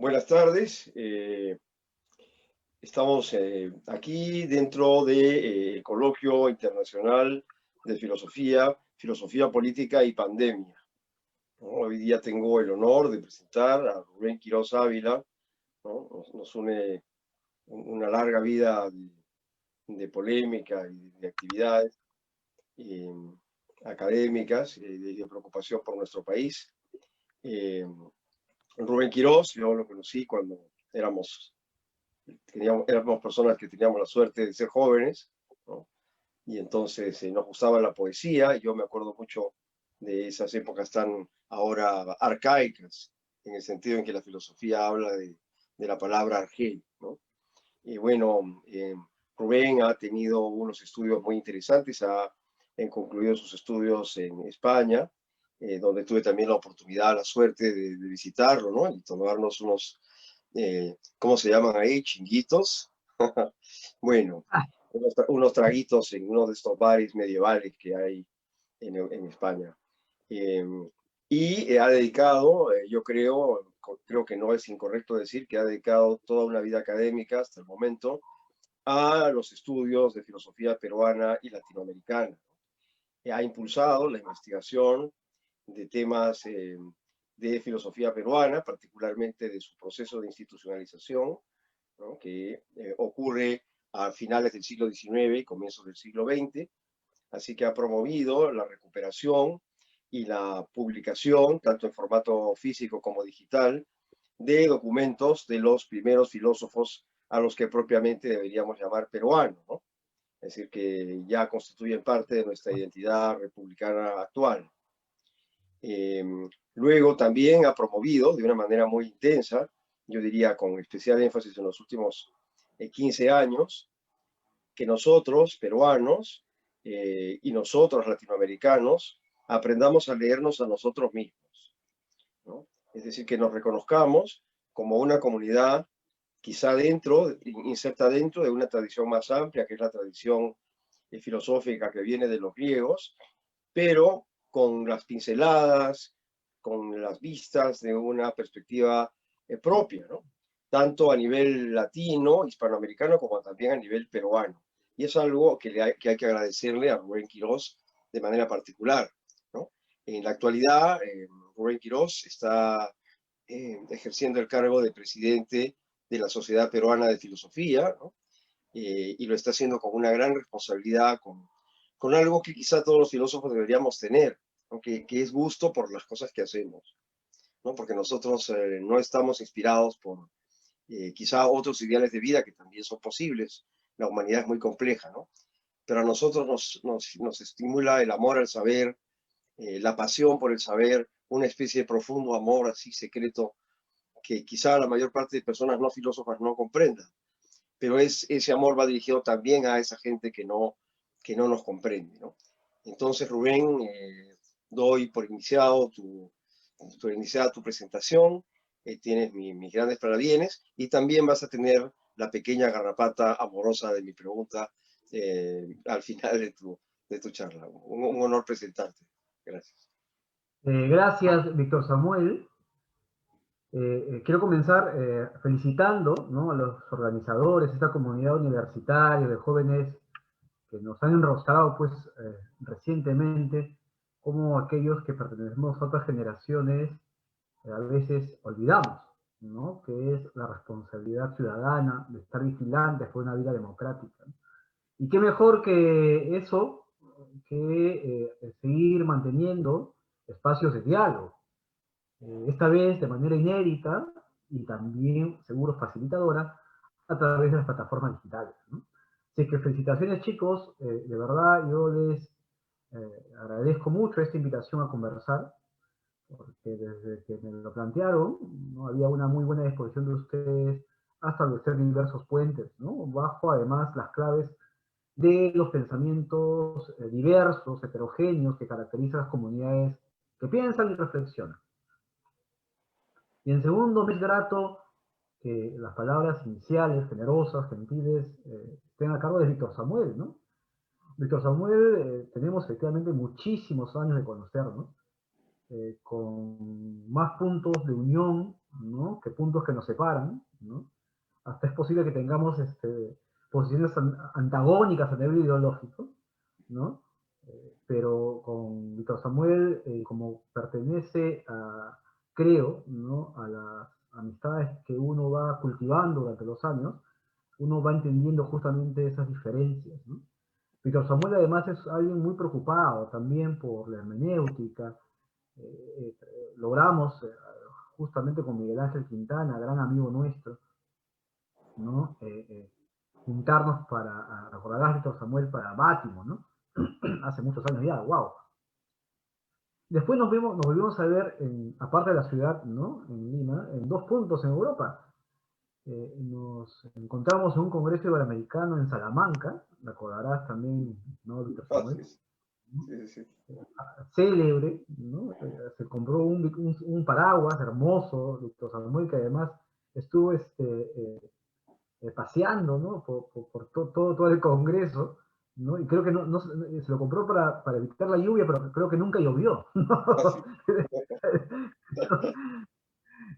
Buenas tardes. Estamos aquí dentro del Coloquio Internacional de Filosofía Política y Pandemia, ¿no? Hoy día tengo el honor de presentar a Rubén Quirós Ávila, ¿no? Nos une una larga vida de polémica y de actividades eh, académicas y de preocupación por nuestro país. Rubén Quirós, yo lo conocí cuando éramos personas que teníamos la suerte de ser jóvenes, ¿no? Y entonces nos gustaba la poesía. Yo me acuerdo mucho de esas épocas tan ahora arcaicas, en el sentido en que la filosofía habla de la palabra argel, ¿no? Y bueno, Rubén ha tenido unos estudios muy interesantes, ha concluido sus estudios en España, donde tuve también la oportunidad, la suerte de visitarlo, ¿no? Y tomarnos ¿cómo se llaman ahí? Chinguitos. Bueno, Ah, unos traguitos en uno de estos bares medievales que hay en España. Eh, y ha dedicado, yo creo que no es incorrecto decir que ha dedicado toda una vida académica hasta el momento a los estudios de filosofía peruana y latinoamericana. Ha impulsado la investigación de temas de filosofía peruana, particularmente de su proceso de institucionalización, ¿no? Que ocurre a finales del siglo XIX y comienzos del siglo XX. Así que ha promovido la recuperación y la publicación, tanto en formato físico como digital, de documentos de los primeros filósofos a los que propiamente deberíamos llamar peruanos, ¿no? Es decir, que ya constituyen parte de nuestra identidad republicana actual. Eh, Luego también ha promovido de una manera muy intensa, yo diría con especial énfasis en los últimos 15 años, que nosotros, peruanos, y nosotros, latinoamericanos, aprendamos a leernos a nosotros mismos, ¿no? Es decir, que nos reconozcamos como una comunidad quizá inserta dentro de una tradición más amplia, que es la tradición filosófica que viene de los griegos, pero con las pinceladas, con las vistas de una perspectiva propia, ¿no? Tanto a nivel latino, hispanoamericano, como también a nivel peruano. Y es algo que hay que agradecerle a Rubén Quirós de manera particular, ¿no? En la actualidad, Rubén Quirós está ejerciendo el cargo de presidente de la Sociedad Peruana de Filosofía, ¿no? Y lo está haciendo con una gran responsabilidad, con algo que quizá todos los filósofos deberíamos tener, aunque que es gusto por las cosas que hacemos, ¿no? Porque nosotros no estamos inspirados por quizá otros ideales de vida que también son posibles. La humanidad es muy compleja, ¿no? Pero a nosotros nos estimula el amor al saber, la pasión por el saber, una especie de profundo amor así secreto que quizá la mayor parte de personas no filósofas no comprendan, pero ese amor va dirigido también a esa gente que no nos comprende, ¿no? Entonces, Rubén, doy por iniciada tu presentación, tienes mis grandes parabienes y también vas a tener la pequeña garrapata amorosa de mi pregunta al final de tu charla. Un honor presentarte. Gracias. gracias, Víctor Samuel. Quiero comenzar felicitando, ¿no?, a los organizadores, esta comunidad universitaria de jóvenes que nos han enroscado pues, recientemente, como aquellos que pertenecemos a otras generaciones a veces olvidamos, ¿no?, que es la responsabilidad ciudadana de estar vigilantes por una vida democrática. Y qué mejor que eso, que seguir manteniendo espacios de diálogo, esta vez de manera inédita y también, seguro, facilitadora a través de las plataformas digitales, ¿no? Así que felicitaciones, chicos, de verdad yo les agradezco mucho esta invitación a conversar, porque desde que me lo plantearon, ¿no?, había una muy buena disposición de ustedes a establecer diversos puentes, ¿no?, bajo además las claves de los pensamientos diversos, heterogéneos, que caracterizan las comunidades que piensan y reflexionan. Y en segundo, me es grato que las palabras iniciales, generosas, gentiles, estén a cargo de Víctor Samuel, ¿no? Víctor Samuel, tenemos efectivamente muchísimos años de conocernos, con más puntos de unión ¿no? Que puntos que nos separan, ¿no? Hasta es posible que tengamos posiciones antagónicas a nivel ideológico, ¿no? Pero con Víctor Samuel, como pertenece a, creo, ¿no? A las amistades que uno va cultivando durante los años, uno va entendiendo justamente esas diferencias, ¿no? Víctor Samuel además es alguien muy preocupado también por la hermenéutica. Logramos, justamente con Miguel Ángel Quintana, gran amigo nuestro, ¿no? Juntarnos para, recordarás Víctor Samuel para Bátimo, ¿no? Hace muchos años ya, wow. Después nos volvimos a ver, aparte de la ciudad, ¿no? En Lima, en 2 puntos en Europa. Nos encontramos en un congreso iberoamericano en Salamanca, recordarás también, ¿no? Víctor Samuel, Sí, ¿no? sí, sí. Célebre, ¿no? Se compró un paraguas hermoso, Víctor Samuel, que además estuvo paseando, ¿no? Por todo el Congreso, ¿no? Y creo que se lo compró para evitar la lluvia, pero creo que nunca llovió, ¿no? Ah, sí.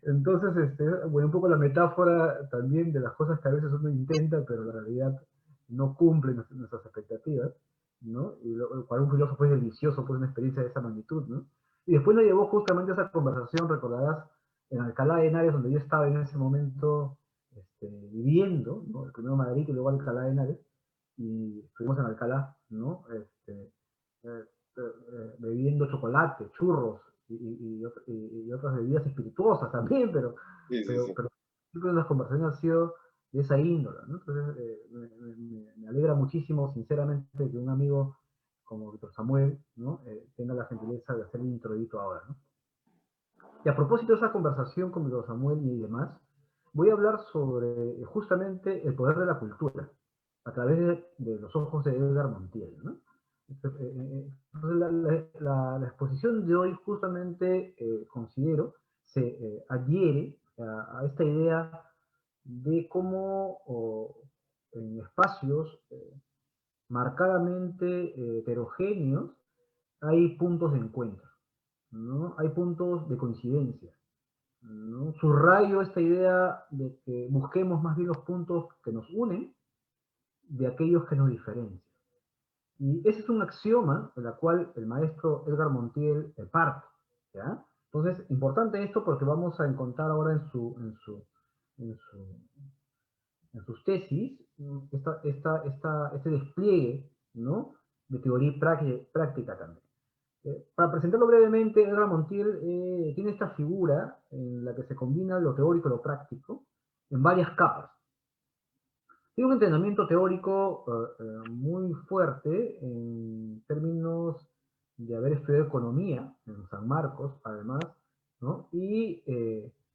Entonces, bueno, un poco la metáfora también de las cosas que a veces uno intenta, pero la realidad no cumple nuestras expectativas, ¿no? Y para un filósofo es delicioso, pues, una experiencia de esa magnitud, ¿no? Y después nos llevó justamente a esa conversación, recordarás, en Alcalá de Henares, donde yo estaba en ese momento viviendo, ¿no? El primero Madrid y luego Alcalá de Henares, y estuvimos en Alcalá, ¿no? Bebiendo chocolate, churros y otras bebidas espirituosas también, pero, Sí, sí, pero, sí. pero siempre las conversaciones han sido de esa índole, ¿no? Entonces, me alegra muchísimo, sinceramente, que un amigo como Víctor Samuel, ¿no? Tenga la gentileza de hacer el introducto ahora, ¿no? Y a propósito de esa conversación con Víctor Samuel y demás, voy a hablar sobre justamente el poder de la cultura, a través de los ojos de Edgar Montiel, ¿no? Entonces, la exposición de hoy justamente, considero, se adhiere a esta idea de cómo en espacios marcadamente heterogéneos hay puntos de encuentro, ¿no? Hay puntos de coincidencia, ¿no? Subrayo esta idea de que busquemos más bien los puntos que nos unen de aquellos que nos diferencian. Y ese es un axioma de la cual el maestro Edgar Montiel parte, ¿ya? Entonces, importante esto porque vamos a encontrar ahora en en sus tesis este despliegue, ¿no? De teoría y práctica también. Para presentarlo brevemente, Edgar Montiel tiene esta figura en la que se combina lo teórico y lo práctico en varias capas. Tiene un entrenamiento teórico muy fuerte en términos de haber estudiado economía en San Marcos, además, ¿no? Y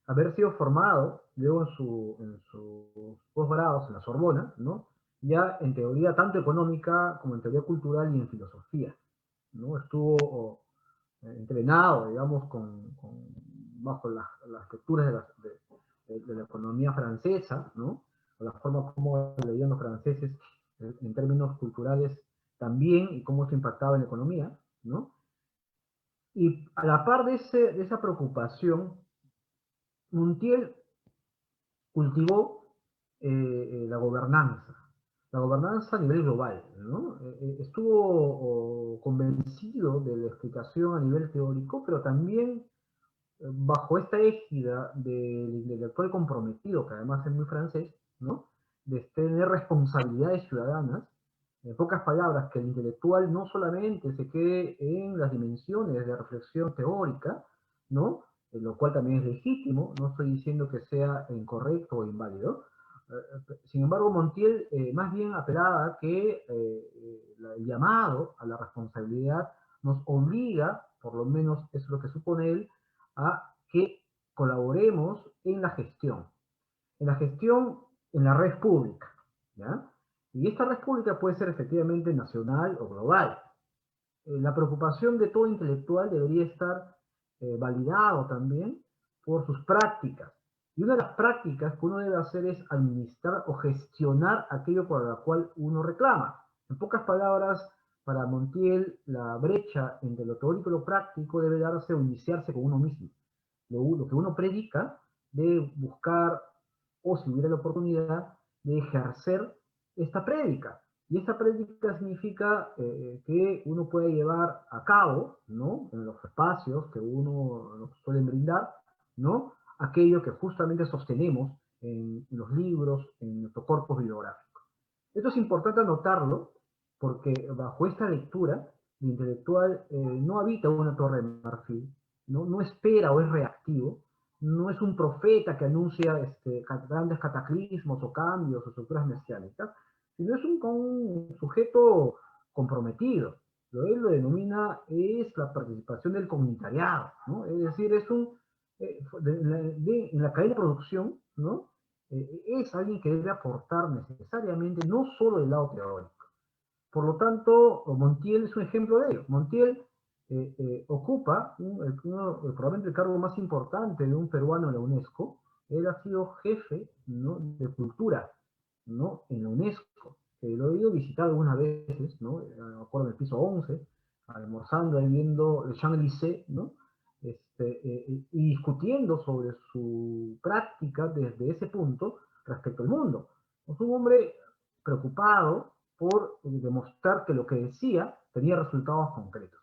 haber sido formado luego en sus posgrados en la Sorbona, ¿no? Ya en teoría tanto económica como en teoría cultural y en filosofía, ¿no? Estuvo entrenado, digamos, bajo las estructuras de la economía francesa, ¿no? O la forma como leían los franceses en términos culturales también, y cómo eso impactaba en la economía, ¿no? Y a la par de esa preocupación, Montiel cultivó la gobernanza a nivel global, ¿no? Estuvo convencido de la explicación a nivel teórico, pero también bajo esta égida del intelectual comprometido, que además es muy francés, ¿no? De tener responsabilidades ciudadanas, en pocas palabras, que el intelectual no solamente se quede en las dimensiones de reflexión teórica, ¿no? Lo cual también es legítimo, no estoy diciendo que sea incorrecto o inválido. Sin embargo, Montiel más bien apelaba a que el llamado a la responsabilidad nos obliga, por lo menos eso es lo que supone él, a que colaboremos en la gestión en la red pública, ¿ya? Y esta red pública puede ser efectivamente nacional o global. La preocupación de todo intelectual debería estar validado también por sus prácticas. Y una de las prácticas que uno debe hacer es administrar o gestionar aquello por lo cual uno reclama. En pocas palabras, para Montiel, la brecha entre lo teórico y lo práctico debe darse o iniciarse con uno mismo. Lo que uno predica de buscar, o si hubiera la oportunidad, de ejercer esta prédica. Y esta prédica significa que uno puede llevar a cabo, ¿no?, en los espacios que uno nos suele brindar, ¿no?, aquello que justamente sostenemos en los libros, en nuestro corpus bibliográfico. Esto es importante anotarlo, porque bajo esta lectura, el intelectual no habita una torre de marfil, no espera o es reactivo, no es un profeta que anuncia grandes cataclismos o cambios o estructuras mesiánicas, sino es un sujeto comprometido. Lo que él lo denomina es la participación del comunitariado, ¿no? Es decir, es en la cadena de producción, ¿no?, es alguien que debe aportar necesariamente no solo del lado teórico. Por lo tanto, Montiel es un ejemplo de ello. Montiel ocupa probablemente el cargo más importante de un peruano en la UNESCO. Él ha sido jefe, ¿no?, de cultura, ¿no?, en la UNESCO. Lo he ido a visitar algunas veces, ¿no?, me acuerdo en el piso 11, almorzando ahí viendo el Champs-Élysées, ¿no?, y discutiendo sobre su práctica desde ese punto respecto al mundo. Es un hombre preocupado por demostrar que lo que decía tenía resultados concretos.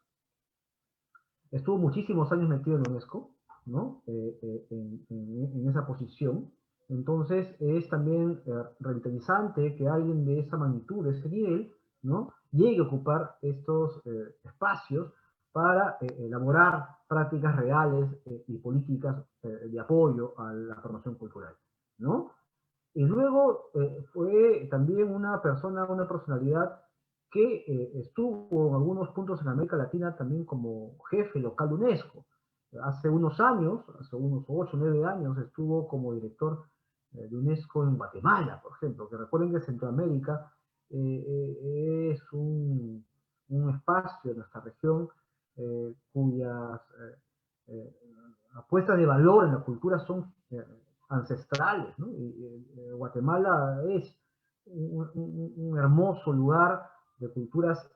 Estuvo muchísimos años metido en la UNESCO, ¿no?, en esa posición. Entonces es también revitalizante que alguien de esa magnitud, de ese nivel, ¿no?, llegue a ocupar estos espacios para elaborar prácticas reales y políticas de apoyo a la promoción cultural, ¿no? Y luego fue también una persona, una personalidad que estuvo en algunos puntos en América Latina también como jefe local de UNESCO. Hace unos años, hace unos 8 o 9 años, estuvo como director de UNESCO en Guatemala, por ejemplo, que recuerden que Centroamérica es un espacio de nuestra región cuyas apuestas de valor en la cultura son ancestrales, ¿no? Guatemala es un hermoso lugar de culturas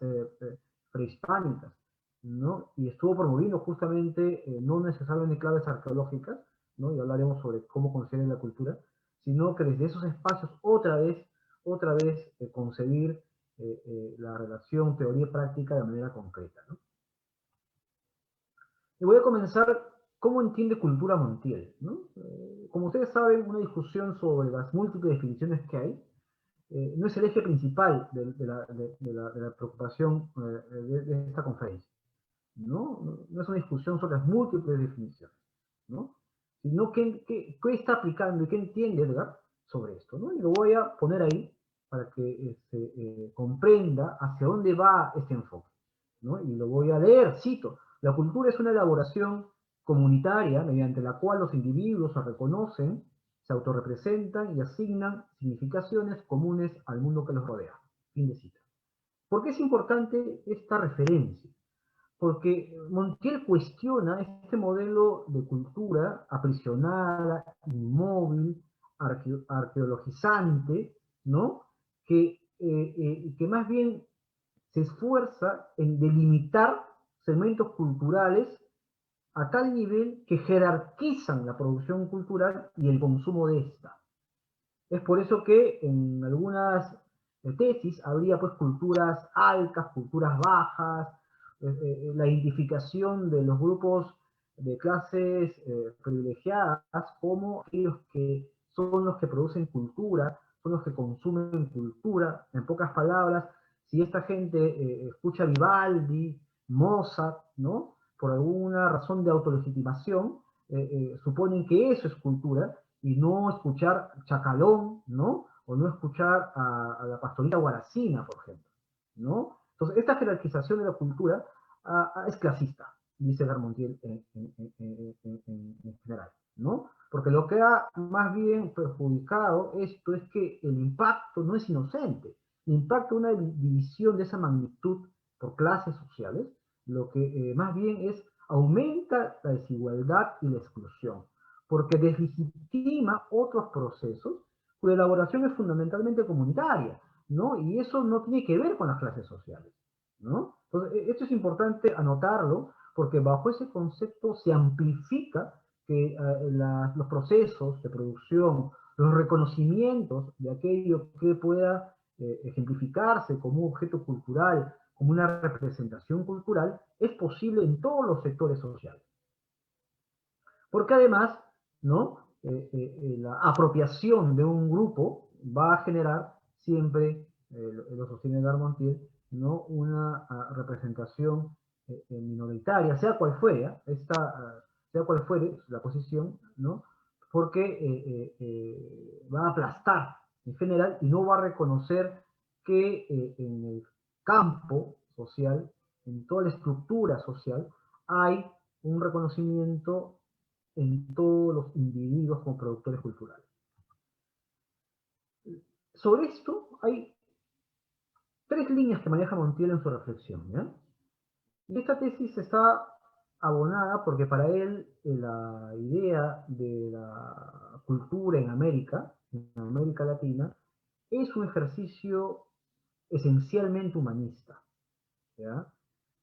prehispánicas, ¿no? Y estuvo promoviendo justamente, no necesariamente claves arqueológicas, ¿no?, y hablaremos sobre cómo concebir la cultura, sino que desde esos espacios otra vez concebir la relación teoría y práctica de manera concreta, ¿no? Y voy a comenzar cómo entiende cultura Montiel, ¿no? Como ustedes saben, una discusión sobre las múltiples definiciones que hay no es el eje principal de la preocupación de esta conferencia, ¿no? No es una discusión sobre las múltiples definiciones, ¿no?, sino qué está aplicando y qué entiende Edgar sobre esto, ¿no? Y lo voy a poner ahí para que comprenda hacia dónde va este enfoque, ¿no? Y lo voy a leer, cito: la cultura es una elaboración comunitaria mediante la cual los individuos se reconocen, se autorrepresentan y asignan significaciones comunes al mundo que los rodea. Fin de cita. ¿Por qué es importante esta referencia? Porque Montiel cuestiona este modelo de cultura aprisionada, inmóvil, arqueologizante, ¿no?, que más bien se esfuerza en delimitar segmentos culturales a tal nivel que jerarquizan la producción cultural y el consumo de esta. Es por eso que en algunas tesis habría pues culturas altas, culturas bajas, la identificación de los grupos de clases privilegiadas como aquellos que son los que producen cultura, son los que consumen cultura. En pocas palabras, si esta gente escucha Vivaldi, Mozart, ¿no?, por alguna razón de autolegitimación, suponen que eso es cultura, y no escuchar Chacalón, ¿no?, o no escuchar a la pastorita Guaracina, por ejemplo, ¿no? Entonces, esta jerarquización de la cultura es clasista, dice Garmontiel en general, ¿no? Porque lo que ha más bien perjudicado esto es que el impacto no es inocente. El impacto de una división de esa magnitud por clases sociales, lo que más bien es aumenta la desigualdad y la exclusión, porque deslegitima otros procesos cuya elaboración es fundamentalmente comunitaria, ¿no? Y eso no tiene que ver con las clases sociales, ¿no? Entonces, esto es importante anotarlo, porque bajo ese concepto se amplifica que los procesos de producción, los reconocimientos de aquello que pueda ejemplificarse como un objeto cultural, como una representación cultural, es posible en todos los sectores sociales. Porque además, ¿no? La apropiación de un grupo va a generar siempre, lo sostiene Darmontier, ¿no? Una representación minoritaria, sea cual fuere, sea cual fuere la posición, ¿no? Porque va a aplastar en general y no va a reconocer que en el campo social, en toda la estructura social, hay un reconocimiento en todos los individuos como productores culturales. Sobre esto hay tres líneas que maneja Montiel en su reflexión, ¿ya? Y esta tesis está abonada porque para él la idea de la cultura en América Latina, es un ejercicio esencialmente humanista, ¿ya?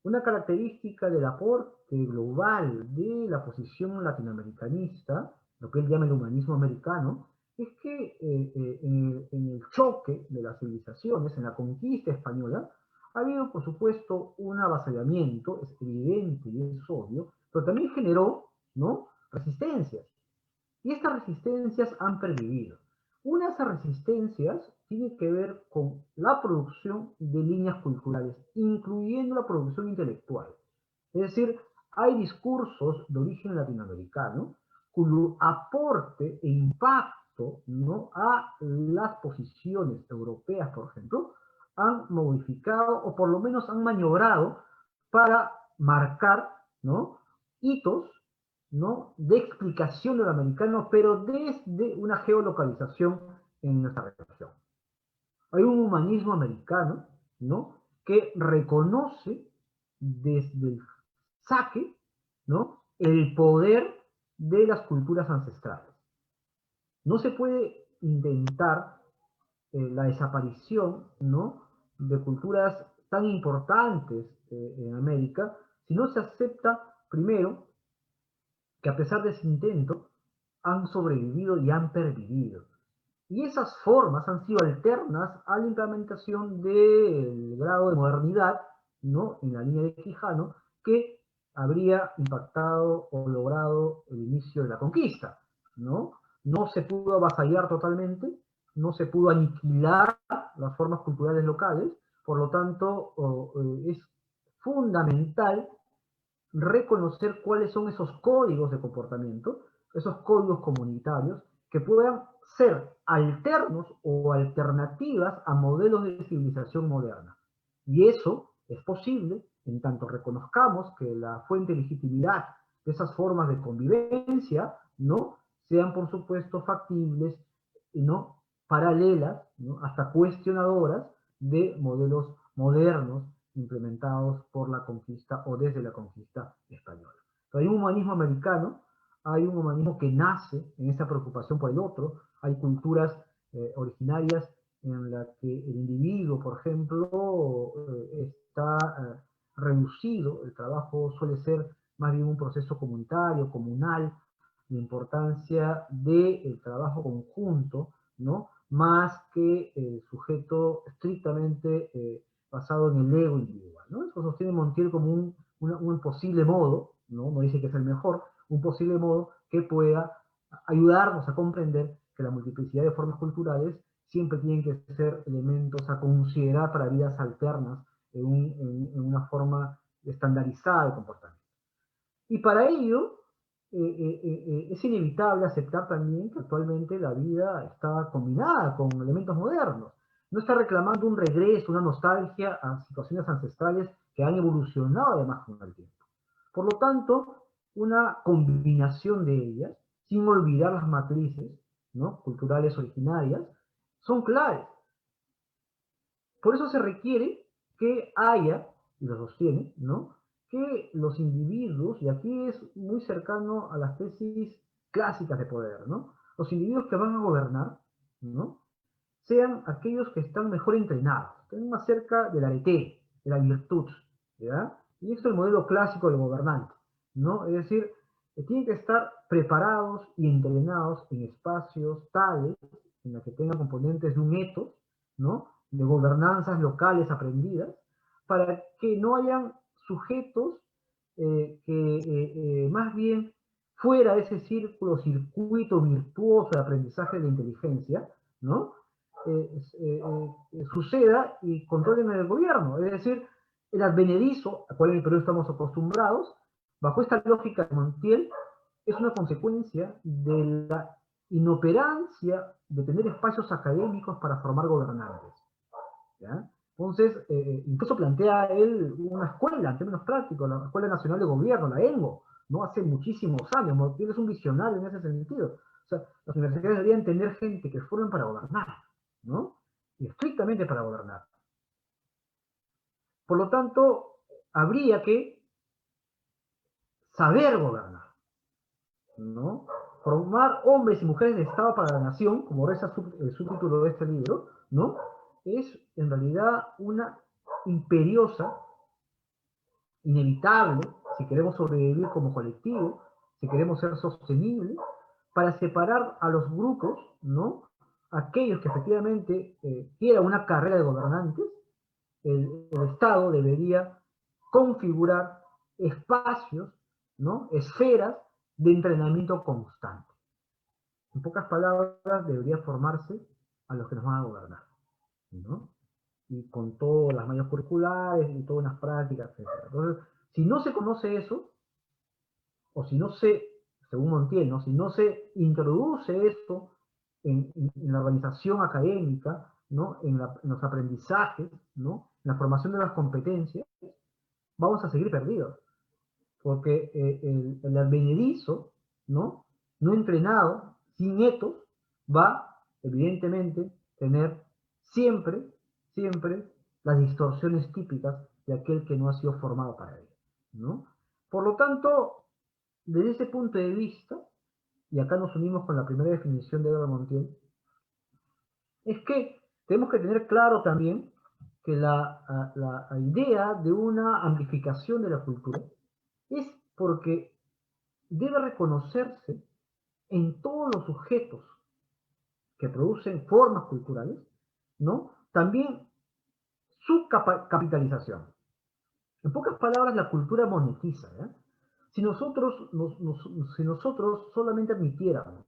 Una característica del aporte global de la posición latinoamericanista, lo que él llama el humanismo americano, es que en el choque de las civilizaciones, en la conquista española, ha habido, por supuesto, un avasallamiento, es evidente y es obvio, pero también generó, ¿no?, resistencias. Y estas resistencias han pervivido. Una de esas resistencias tiene que ver con la producción de líneas culturales, incluyendo la producción intelectual. Es decir, hay discursos de origen latinoamericano cuyo aporte e impacto, ¿no?, a las posiciones europeas, por ejemplo, han modificado o por lo menos han maniobrado para marcar, ¿no?, hitos, ¿no?, de explicación de lo americano, pero desde una geolocalización en nuestra región. Hay un humanismo americano, ¿no?, que reconoce desde el saque, ¿no?, el poder de las culturas ancestrales. No se puede intentar la desaparición, ¿no?, de culturas tan importantes en América si no se acepta primero que a pesar de ese intento han sobrevivido y han pervivido. Y esas formas han sido alternas a la implementación del grado de modernidad, ¿no?, en la línea de Quijano, que habría impactado o logrado el inicio de la conquista, ¿no? No se pudo avasallar totalmente, no se pudo aniquilar las formas culturales locales, por lo tanto, es fundamental reconocer cuáles son esos códigos de comportamiento, esos códigos comunitarios, que puedan ser alternos o alternativas a modelos de civilización moderna. Y eso es posible en tanto reconozcamos que la fuente de legitimidad de esas formas de convivencia, ¿no?, sean por supuesto factibles y no paralelas, ¿no?, hasta cuestionadoras de modelos modernos implementados por la conquista o desde la conquista española. Pero hay un humanismo americano, hay un humanismo que nace en esa preocupación por el otro, hay culturas originarias en las que el individuo, por ejemplo, está reducido, el trabajo suele ser más bien un proceso comunitario, comunal, la importancia del trabajo conjunto, ¿no?, más que el sujeto estrictamente basado en el ego individual, ¿no? Eso sostiene Montiel como un posible modo, ¿no?, no dice que es el mejor, un posible modo que pueda ayudarnos a comprender que la multiplicidad de formas culturales siempre tienen que ser elementos a considerar para vidas alternas en una forma estandarizada de comportamiento. Y para ello es inevitable aceptar también que actualmente la vida está combinada con elementos modernos. No está reclamando un regreso, una nostalgia a situaciones ancestrales que han evolucionado además con el tiempo. Por lo tanto, una combinación de ellas, sin olvidar las matrices, ¿no?, culturales originarias, son claves. Por eso se requiere que haya, y lo sostiene, ¿no?, que los individuos, y aquí es muy cercano a las tesis clásicas de poder, ¿no?, los individuos que van a gobernar, ¿no?, sean aquellos que están mejor entrenados, que estén más cerca del arete, de la virtud, ¿ya? Y esto es el modelo clásico del gobernante, ¿no? Es decir, tienen que estar preparados y entrenados en espacios tales en los que tengan componentes de un ethos, ¿no? De gobernanzas locales aprendidas, para que no hayan sujetos que más bien fuera de ese circuito virtuoso de aprendizaje de la inteligencia, ¿no? Suceda y controlen el gobierno. Es decir, el advenedizo, al cual en el Perú estamos acostumbrados, bajo esta lógica de Montiel, es una consecuencia de la inoperancia de tener espacios académicos para formar gobernantes. ¿Ya? Entonces, incluso plantea él una escuela, en términos prácticos, la Escuela Nacional de Gobierno, la ENGO, ¿no? Hace muchísimos años. Montiel es un visionario en ese sentido. O sea, las universidades deberían tener gente que formen para gobernar, ¿no? Y estrictamente para gobernar. Por lo tanto, habría que saber gobernar, ¿no? Formar hombres y mujeres de Estado para la nación, como reza el subtítulo de este libro, ¿no? Es en realidad una imperiosa, inevitable, si queremos sobrevivir como colectivo, si queremos ser sostenibles, para separar a los grupos, ¿no? Aquellos que efectivamente quieran una carrera de gobernantes, el Estado debería configurar espacios, ¿no? Esferas de entrenamiento constante. En pocas palabras, debería formarse a los que nos van a gobernar, ¿no? Y con todas las mallas curriculares y todas unas prácticas, etc. Entonces, si no se conoce eso, o si no se, según Montiel, ¿no? Si no se introduce esto en la organización académica, ¿no? En los aprendizajes, ¿no? En la formación de las competencias, vamos a seguir perdidos. Porque el advenedizo, ¿no? No entrenado, sin etos, va, evidentemente, tener siempre, siempre las distorsiones típicas de aquel que no ha sido formado para ello, ¿no? Por lo tanto, desde ese punto de vista, y acá nos unimos con la primera definición de Edward Montiel, es que tenemos que tener claro también que la idea de una amplificación de la cultura es porque debe reconocerse en todos los sujetos que producen formas culturales, ¿no? También su capitalización. En pocas palabras, la cultura monetiza, ¿eh? Si nosotros solamente admitiéramos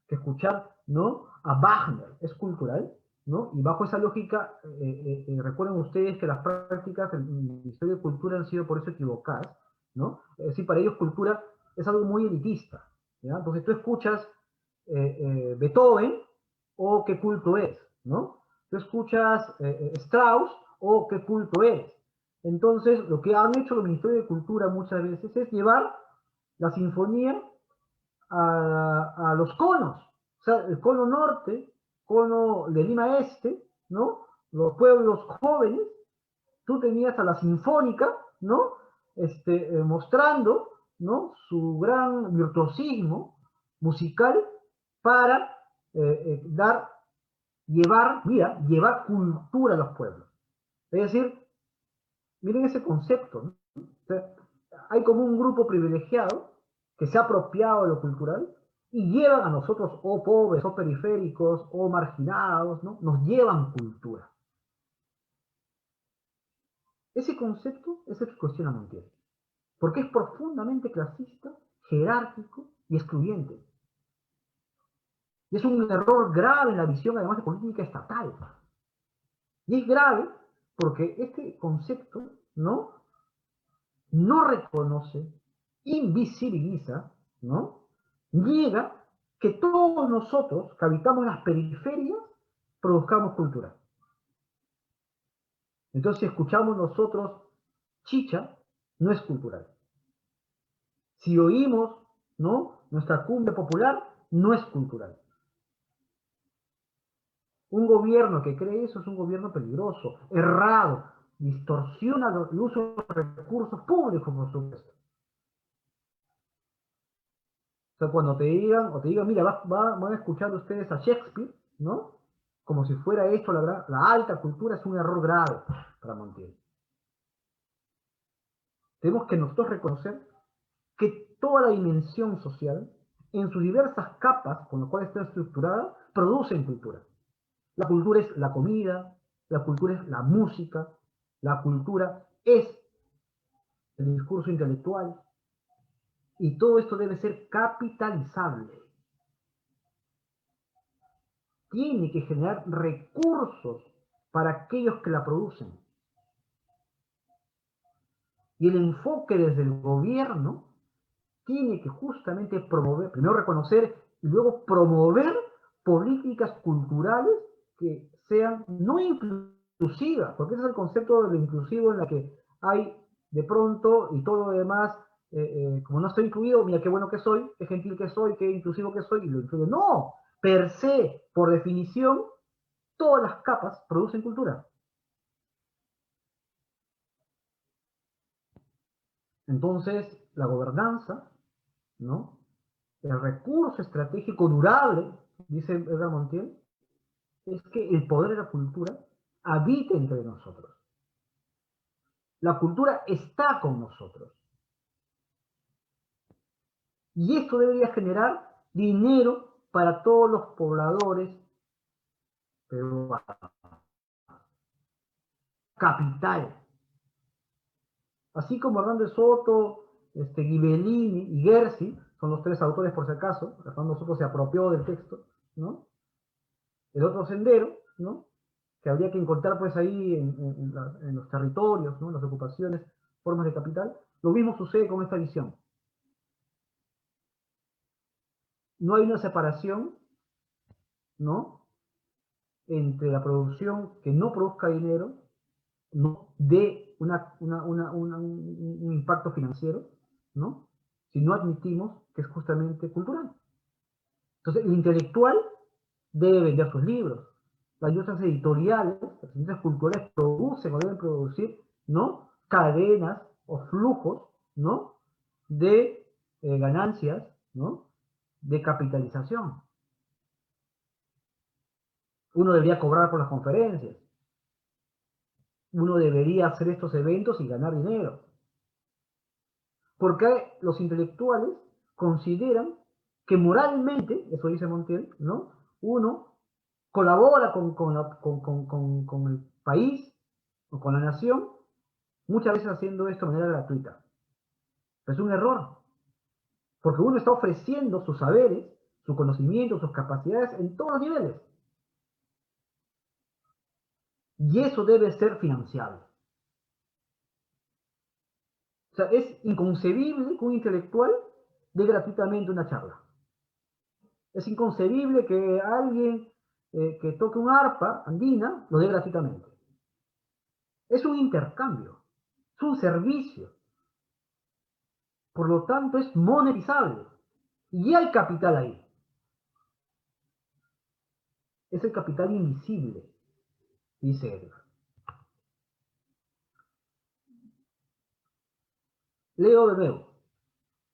que escuchar, ¿no? A Wagner es cultural, ¿no? Y bajo esa lógica, recuerden ustedes que las prácticas del Ministerio de Cultura han sido por eso equivocadas, ¿no? Es decir, para ellos cultura es algo muy elitista, ¿ya? Entonces tú escuchas Beethoven, o qué culto es, ¿no? Tú escuchas Strauss, o qué culto es. Entonces, lo que han hecho los Ministerios de Cultura muchas veces es llevar la sinfonía a los conos. O sea, el cono norte, cono de Lima Este, ¿no? Los pueblos jóvenes, tú tenías a la sinfónica, ¿no? Mostrando, ¿no? Su gran virtuosismo musical para llevar cultura a los pueblos. Es decir, miren ese concepto, ¿no? O sea, hay como un grupo privilegiado que se ha apropiado de lo cultural y llevan a nosotros, o pobres, o periféricos, o marginados, ¿no? Nos llevan cultura. Ese concepto es el que cuestiona Montiel, porque es profundamente clasista, jerárquico y excluyente. Y es un error grave en la visión, además, de política estatal. Y es grave porque este concepto, ¿no? No reconoce, invisibiliza, ¿no? Niega que todos nosotros que habitamos las periferias produzcamos cultura. Entonces, si escuchamos nosotros chicha, no es cultural. Si oímos, ¿no? Nuestra cumbia popular, no es cultural. Un gobierno que cree eso es un gobierno peligroso, errado, distorsiona el uso de los recursos públicos, por supuesto. O sea, cuando te digan, mira, van a escuchar ustedes a Shakespeare, ¿no? Como si fuera esto la alta cultura, es un error grave para Montiel. Tenemos que nosotros reconocer que toda la dimensión social, en sus diversas capas con las cuales está estructurada, producen cultura. La cultura es la comida, la cultura es la música, la cultura es el discurso intelectual, y todo esto debe ser capitalizable. Tiene que generar recursos para aquellos que la producen. Y el enfoque desde el gobierno tiene que justamente promover, primero reconocer y luego promover políticas culturales que sean no inclusivas, porque ese es el concepto de lo inclusivo en la que hay de pronto y todo lo demás, como no estoy incluido, mira qué bueno que soy, qué gentil que soy, qué inclusivo que soy, y lo incluyo. No, per se, por definición, todas las capas producen cultura. Entonces, la gobernanza, ¿no? El recurso estratégico durable, dice Edgar Montiel, es que el poder de la cultura habita entre nosotros. La cultura está con nosotros. Y esto debería generar dinero para todos los pobladores peruanos. Capital. Así como Hernando de Soto, Ghibellini y Gersi, son los tres autores por si acaso, Hernando de Soto se apropió del texto, ¿no? El otro sendero, ¿no? Que habría que encontrar pues ahí en los territorios, ¿no? En las ocupaciones, formas de capital. Lo mismo sucede con esta visión. No hay una separación, ¿no? Entre la producción que no produzca dinero, no dé un impacto financiero, ¿no? Si no admitimos que es justamente cultural. Entonces, el intelectual debe vender sus libros. Las industrias editoriales, las industrias culturales producen o deben producir, ¿no? Cadenas o flujos, ¿no? De ganancias, ¿no? De capitalización. Uno debería cobrar por las conferencias. Uno debería hacer estos eventos y ganar dinero. Porque los intelectuales consideran que moralmente, eso dice Montiel, ¿no? Uno colabora con el país o con la nación, muchas veces haciendo esto de manera gratuita. Es un error, porque uno está ofreciendo sus saberes, su conocimiento, sus capacidades en todos los niveles. Y eso debe ser financiable. O sea, es inconcebible que un intelectual dé gratuitamente una charla. Es inconcebible que alguien que toque un arpa andina lo dé gratuitamente. Es un intercambio, es un servicio. Por lo tanto, es monetizable. Y hay capital ahí. Es el capital invisible, dice Edgar. Leo de nuevo.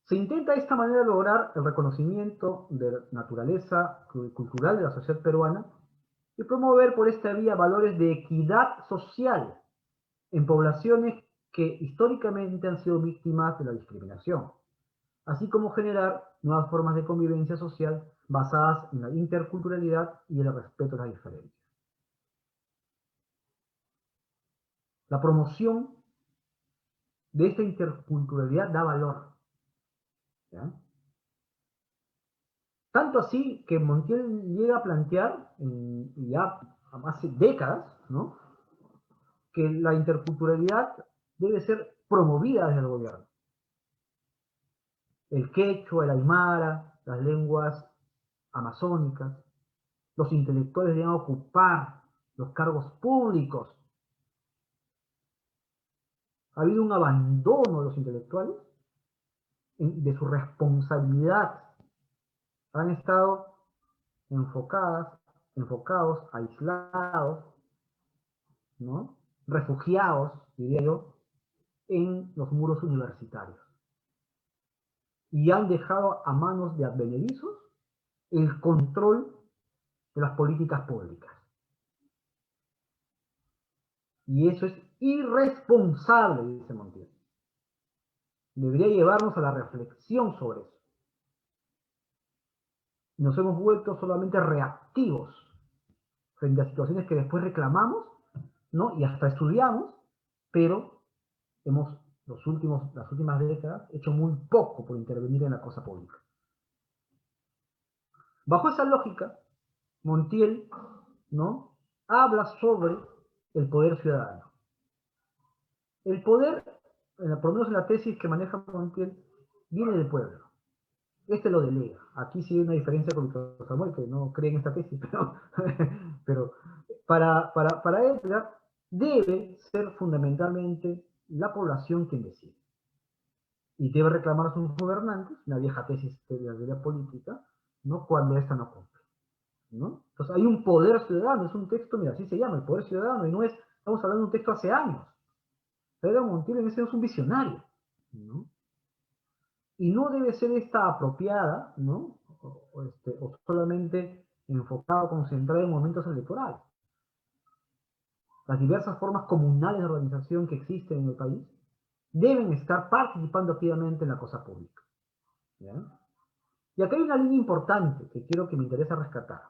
Se intenta de esta manera lograr el reconocimiento de la naturaleza cultural de la sociedad peruana y promover por esta vía valores de equidad social en poblaciones que históricamente han sido víctimas de la discriminación, así como generar nuevas formas de convivencia social basadas en la interculturalidad y el respeto a las diferencias. La promoción de esta interculturalidad da valor. ¿Ya? Tanto así que Montiel llega a plantear, ya hace décadas, ¿no? Que la interculturalidad debe ser promovida desde el gobierno. El quechua, el aymara, las lenguas amazónicas, los intelectuales deben ocupar los cargos públicos. Ha habido un abandono de los intelectuales de su responsabilidad. Han estado enfocados, aislados, ¿no? Refugiados, diría yo, en los muros universitarios. Y han dejado a manos de advenedizos el control de las políticas públicas. Y eso es irresponsable, dice Montiel. debería llevarnos a la reflexión sobre eso. Nos hemos vuelto solamente reactivos frente a situaciones que después reclamamos, ¿no? Y hasta estudiamos, pero hemos, las últimas décadas, hecho muy poco por intervenir en la cosa pública. Bajo esa lógica, Montiel, ¿no?, habla sobre el poder ciudadano. El poder, por lo menos en la tesis que maneja Montiel, viene del pueblo. Este lo delega. Aquí sí hay una diferencia con Víctor Samuel, que no cree en esta tesis, pero para Edgar debe ser fundamentalmente la población quien decide. Y debe reclamar a sus gobernantes, una vieja tesis de la teoría política, ¿no?, cuando esta no cumple, ¿no? Entonces hay un poder ciudadano, es un texto, mira, así se llama, el poder ciudadano, y no es, estamos hablando de un texto hace años. Pedro Montiel en ese es un visionario, ¿no? Y no debe ser esta apropiada, ¿no?, o solamente enfocado, concentrado en momentos electorales. Las diversas formas comunales de organización que existen en el país deben estar participando activamente en la cosa pública, ¿ya? Y acá hay una línea importante que quiero que me interesa rescatar.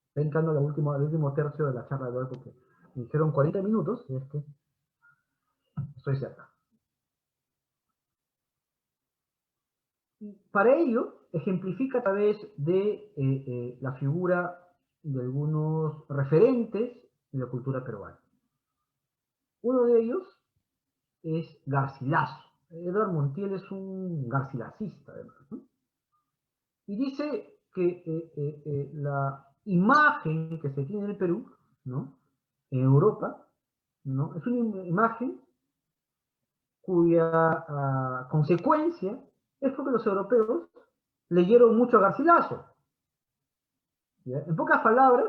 Estoy entrando al último tercio de la charla de hoy porque me dijeron 40 minutos, y es que estoy cerca. Para ello, ejemplifica a través de la figura de algunos referentes de la cultura peruana. Uno de ellos es Garcilaso. Edgar Montiel es un garcilacista, además, ¿no? Y dice que la imagen que se tiene del Perú, ¿no?, en Europa, ¿no?, es una imagen cuya consecuencia es porque los europeos leyeron mucho a Garcilaso, ¿ya? En pocas palabras,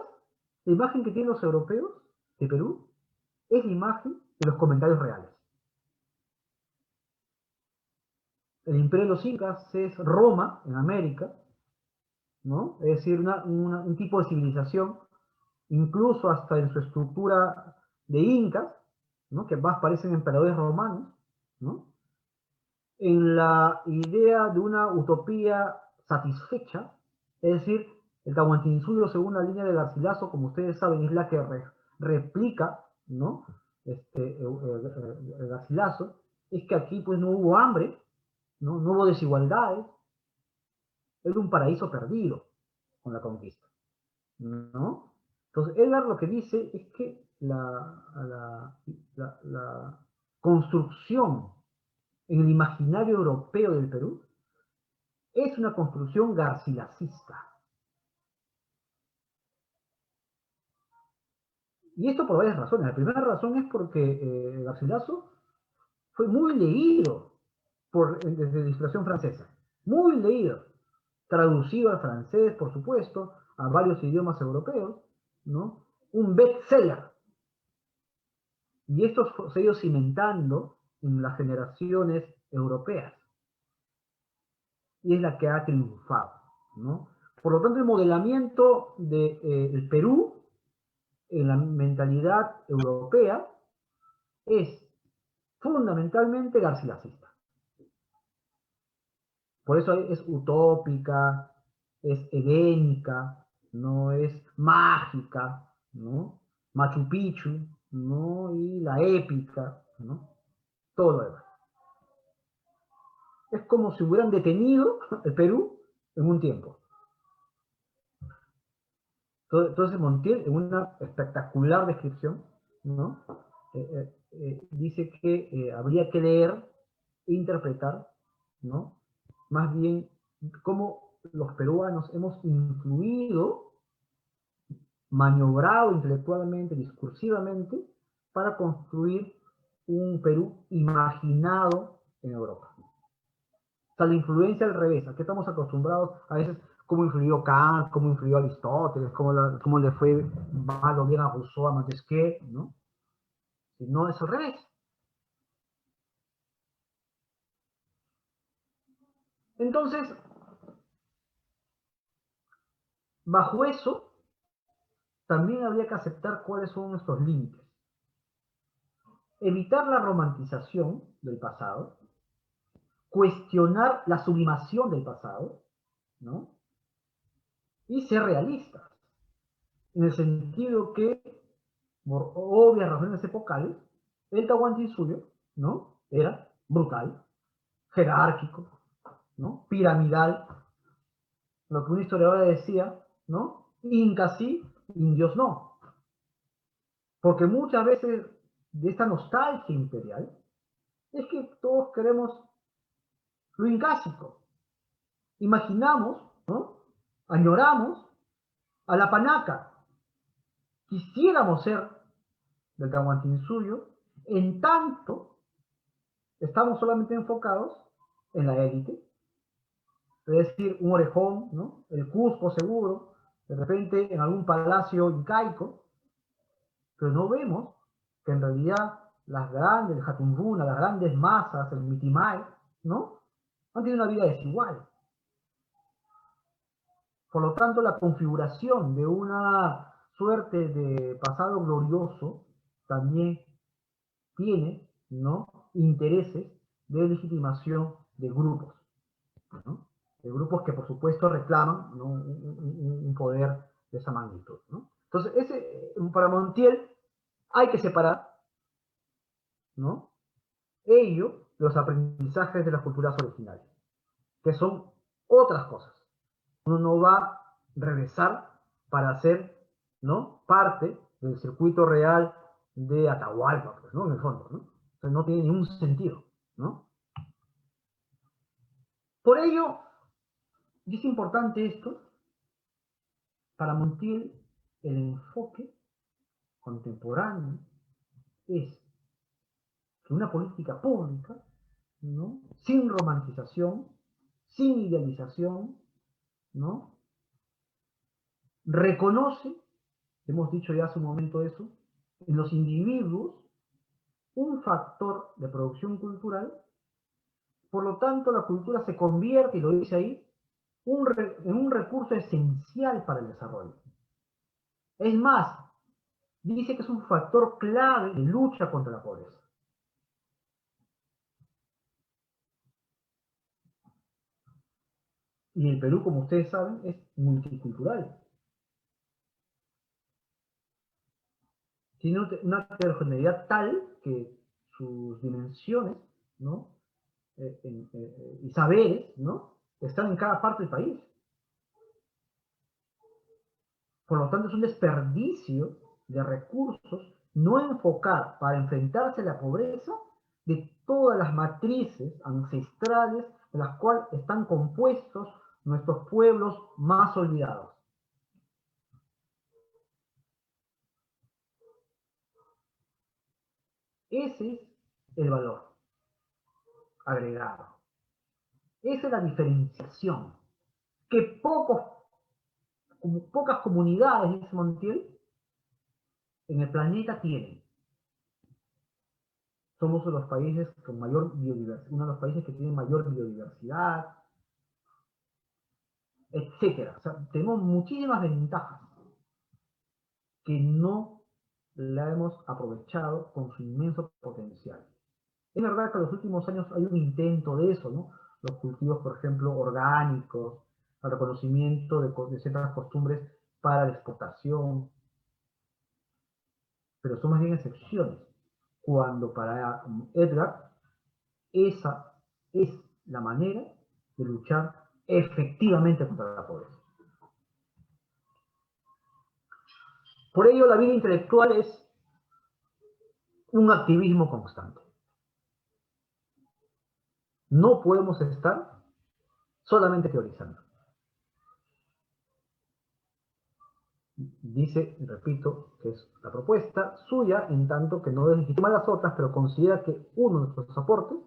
la imagen que tienen los europeos de Perú es la imagen de los comentarios reales. El imperio de los incas es Roma, en América, ¿no? Es decir, un tipo de civilización, incluso hasta en su estructura de incas, ¿no?, que más parecen emperadores romanos, ¿no?, en la idea de una utopía satisfecha, es decir, el Tahuantinsuyo, según la línea de Garcilaso, como ustedes saben, es la que replica, ¿no?, Garcilaso, es que aquí pues no hubo hambre, ¿no?, no hubo desigualdades, era un paraíso perdido con la conquista, ¿no? Entonces, Edgar lo que dice es que la construcción en el imaginario europeo del Perú es una construcción garcilacista. Y esto por varias razones. La primera razón es porque Garcilaso fue muy leído desde la inspiración francesa. Muy leído. Traducido al francés, por supuesto, a varios idiomas europeos, ¿no? Un bestseller. Y esto se ha ido cimentando en las generaciones europeas. Y es la que ha triunfado, ¿no? Por lo tanto, el modelamiento del Perú en la mentalidad europea es fundamentalmente garcilacista. Por eso es utópica, es edénica, no es mágica, ¿no? Machu Picchu, ¿no?, y la épica, ¿no?, todo lo demás. Es como si hubieran detenido el Perú en un tiempo. Entonces Montiel, en una espectacular descripción, ¿no?, dice que habría que leer e interpretar, ¿no?, más bien cómo los peruanos hemos influido, maniobrado intelectualmente, discursivamente, para construir un Perú imaginado en Europa. O sea, la influencia al revés. ¿A qué estamos acostumbrados? A veces, cómo influyó Kant, cómo influyó Aristóteles, cómo le fue mal o bien a Rousseau, a Montesquieu, ¿no? Y no es al revés. Entonces, bajo eso, también habría que aceptar cuáles son nuestros límites. Evitar la romantización del pasado, cuestionar la sublimación del pasado, ¿no? Y ser realistas, en el sentido que, por obvias razones epocales, el Tahuantinsuyo, ¿no? Era brutal, jerárquico, ¿no? Piramidal, lo que un historiador decía, ¿no? Incas sí, indios no. Porque muchas veces de esta nostalgia imperial es que todos queremos lo incásico. Imaginamos, ¿no? Añoramos a la panaca. Quisiéramos ser del Tahuantinsuyo, en tanto estamos solamente enfocados en la élite, es decir, un orejón, ¿no? El Cusco seguro, de repente en algún palacio incaico, pero no vemos que en realidad las grandes, el Hatunruna, las grandes masas, el Mitimae, ¿no? Han tenido una vida desigual. Por lo tanto, la configuración de una suerte de pasado glorioso también tiene, ¿no? Intereses de legitimación de grupos, ¿no? De grupos que por supuesto reclaman, ¿no? un poder de esa magnitud, ¿no? Entonces, para Montiel hay que separar, ¿no? Ello de los aprendizajes de las culturas originales, que son otras cosas. Uno no va a regresar para ser, ¿no? Parte del circuito real de Atahualpa, pues, ¿no? En el fondo, ¿no? Entonces no tiene ningún sentido, ¿no? Por ello, y es importante esto, para Montiel el enfoque contemporáneo es que una política pública, ¿no? Sin romantización, sin idealización, ¿no? Reconoce, hemos dicho ya hace un momento eso, en los individuos un factor de producción cultural, por lo tanto la cultura se convierte, y lo dice ahí, en un recurso esencial para el desarrollo. Es más, dice que es un factor clave de lucha contra la pobreza. Y el Perú, como ustedes saben, es multicultural. Tiene una heterogeneidad tal que sus dimensiones, ¿no? Y saberes, ¿no? Están en cada parte del país. Por lo tanto, es un desperdicio de recursos no enfocar para enfrentarse a la pobreza de todas las matrices ancestrales de las cuales están compuestos nuestros pueblos más olvidados. Ese es el valor agregado. Esa es la diferenciación que pocas comunidades, dice Montiel, en el planeta tienen. Somos uno de los países con mayor biodiversidad, uno de los países que tienen mayor biodiversidad, etcétera. O sea, tenemos muchísimas ventajas que no la hemos aprovechado con su inmenso potencial. Es verdad que en los últimos años hay un intento de eso, ¿no? Los cultivos, por ejemplo, orgánicos, el reconocimiento de ciertas costumbres para la exportación, pero son más bien excepciones. Cuando para Edgar esa es la manera de luchar efectivamente contra la pobreza. Por ello, la vida intelectual es un activismo constante. No podemos estar solamente teorizando. Dice, repito, que es la propuesta suya, en tanto que no deslegitima las otras, pero considera que uno de nuestros aportes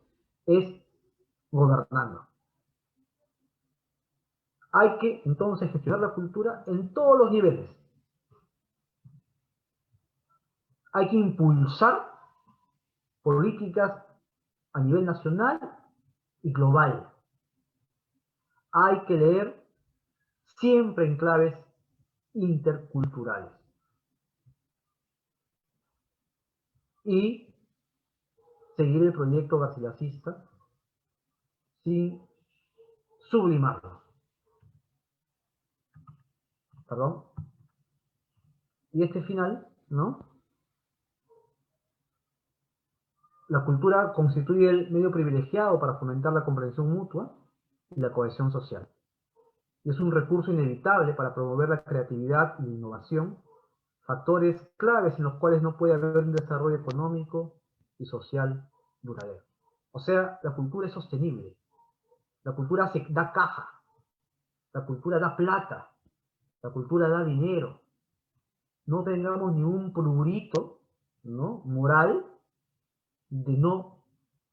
es gobernando. Hay que entonces gestionar la cultura en todos los niveles. Hay que impulsar políticas a nivel nacional y global. Hay que leer siempre en claves interculturales. Y seguir el proyecto garcilasista sin sublimarlos. Perdón. Y este final, ¿no? La cultura constituye el medio privilegiado para fomentar la comprensión mutua y la cohesión social. Y es un recurso inevitable para promover la creatividad y la innovación, factores claves en los cuales no puede haber un desarrollo económico y social duradero. O sea, la cultura es sostenible, la cultura da caja, la cultura da plata, la cultura da dinero. No tengamos ni un prurito, ¿no?, moral de no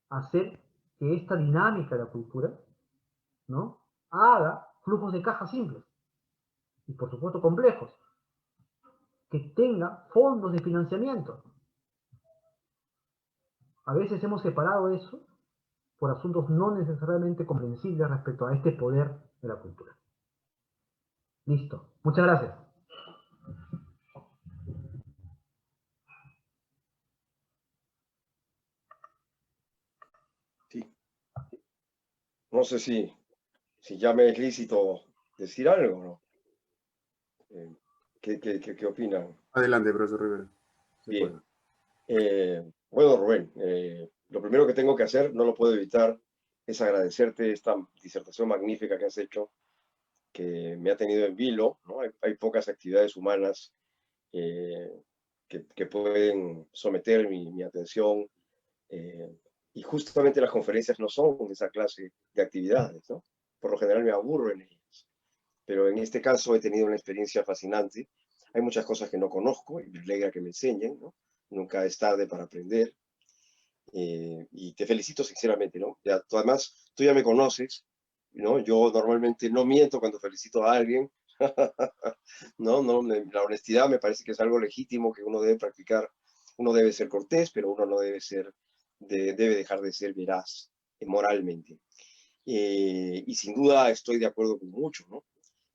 hacer que esta dinámica de la cultura, ¿no?, haga flujos de caja simples y por supuesto complejos, que tenga fondos de financiamiento. A veces hemos separado eso por asuntos no necesariamente comprensibles respecto a este poder de la cultura. Listo. Muchas gracias. Sí. No sé si ya me es lícito decir algo, ¿no? ¿Qué opinan? Adelante, profesor Rivera. Bien. Bueno, Rubén, lo primero que tengo que hacer, no lo puedo evitar, es agradecerte esta disertación magnífica que has hecho, que me ha tenido en vilo, ¿no? Hay pocas actividades humanas que pueden someter mi atención, y justamente las conferencias no son esa clase de actividades, ¿no? Por lo general me aburro en ellas, pero en este caso he tenido una experiencia fascinante. Hay muchas cosas que no conozco y me alegra que me enseñen, ¿no? Nunca es tarde para aprender. Y te felicito sinceramente, ¿no? Ya, además, tú ya me conoces, ¿no? Yo normalmente no miento cuando felicito a alguien, ¿no? La honestidad me parece que es algo legítimo que uno debe practicar. Uno debe ser cortés, pero uno no debe ser, debe dejar de ser veraz moralmente. Y sin duda estoy de acuerdo con mucho, ¿no?